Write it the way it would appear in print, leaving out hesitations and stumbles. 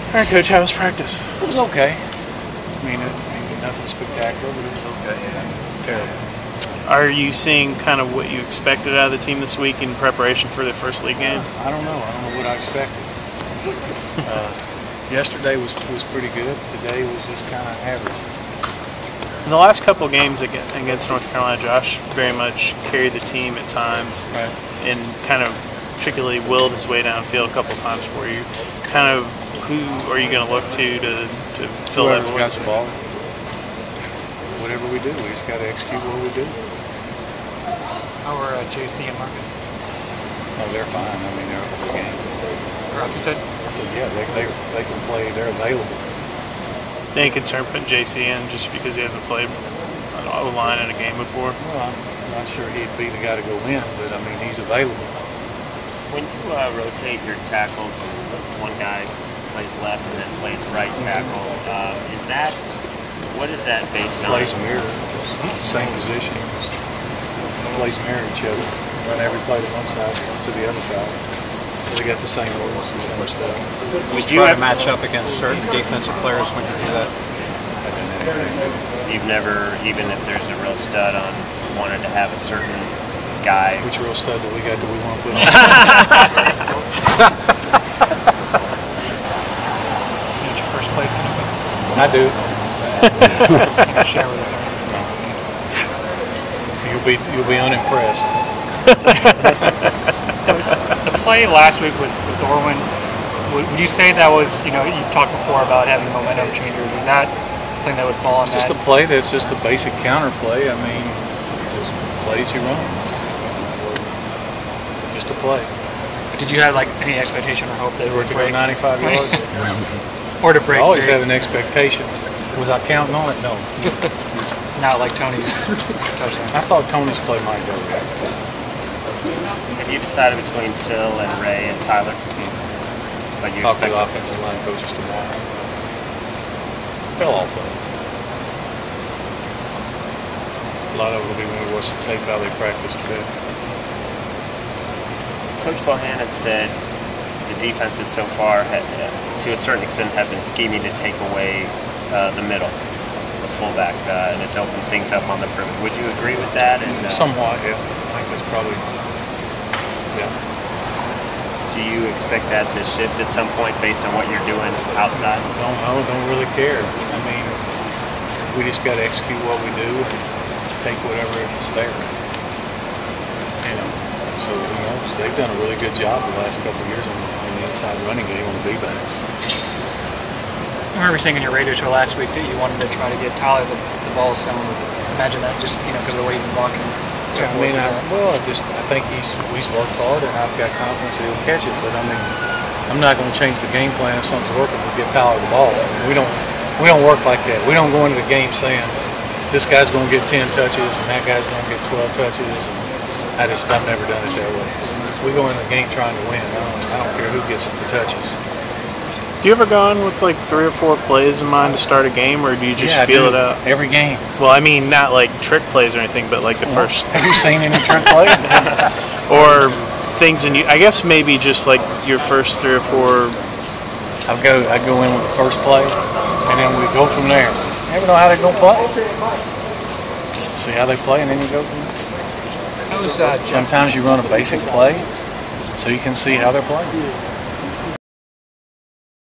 All right, Coach, how was practice? It was okay. I mean, nothing spectacular, but it was okay. Yeah. Terrible. Are you seeing kind of what you expected out of the team this week in preparation for the first league game? I don't know. I don't know what I expected. Yesterday was pretty good. Today was just kind of average. In the last couple of games against North Carolina, Josh very much carried the team at times, right, and kind of particularly willed his way downfield a couple of times for you. Kind of who are you going to look to fill that void? Whoever's got the ball. Whatever we do, we just got to execute what we do. How are JC and Marcus? Oh, they're fine. I mean, they're up for the game. You said? I said, yeah, they can play. They're available. Any concern putting JC in just because he hasn't played an O-line in a game before? Well, I'm not sure he'd be the guy to go in, but I mean, he's available. When you rotate your tackles and one guy plays left and then plays right tackle, what is that based on? Plays mirror, just same position. Plays mirror each other. Run every play to one side to the other side. So they got the same rules, the same stuff. Would you try to match up against certain defensive players when you do that? You've never, even if there's a real stud on, wanted to have a certain guy. Which real stud do we got? Do we want to put on? You know what your first play's gonna be? I do. You can share with us. You'll be unimpressed. The play last week with Orwin, would you say that was, you talked before about having momentum changers? Is that something that would fall on that? Just a play that's just a basic counter play. I mean, just plays you run. Just a play. But did you have any expectation or hope that it would To go break 95 yards? or to break? I always have an expectation. Was I counting on it? No. Not like Tony's touchdown. I thought Tony's play might go. Have you decided between Phil and Ray and Tyler? But you Talk to expect the offensive line coaches tomorrow. They'll all play. A lot of it will be when we watch the tape how they practice today. Coach Bohannon said the defenses so far, to a certain extent, have been scheming to take away the middle, the fullback, and it's opened things up on the perimeter. Would you agree with that? And somewhat, yeah. I think that's probably, yeah. Do you expect that to shift at some point based on what you're doing outside? Don't know, don't really care. I mean, we just got to execute what we do and take whatever is there. So who knows? They've done a really good job the last couple of years in the inside running game on the D-backs. I remember saying in your radio show last week that you wanted to try to get Tyler the ball some. Imagine that just because of the way you've been blocking. Yeah, I mean, I think he's worked hard, and I've got confidence that he'll catch it. But I mean, I'm not going to change the game plan if something's working to get Tyler the ball. We don't work like that. We don't go into the game saying this guy's going to get 10 touches and that guy's going to get 12 touches. I've never done it that way. We go in the game trying to win. I don't care who gets the touches. Do you ever go on with 3 or 4 plays in mind to start a game, or do you just feel it out? Every game. Well, I mean, not like trick plays or anything, but the first. Have you seen any trick plays? Or things I guess maybe just your first 3 or 4. I go in with the first play, and then we go from there. You never know how they're gonna play. See how they play, and then you go from there. Sometimes you run a basic play, so you can see how they're playing.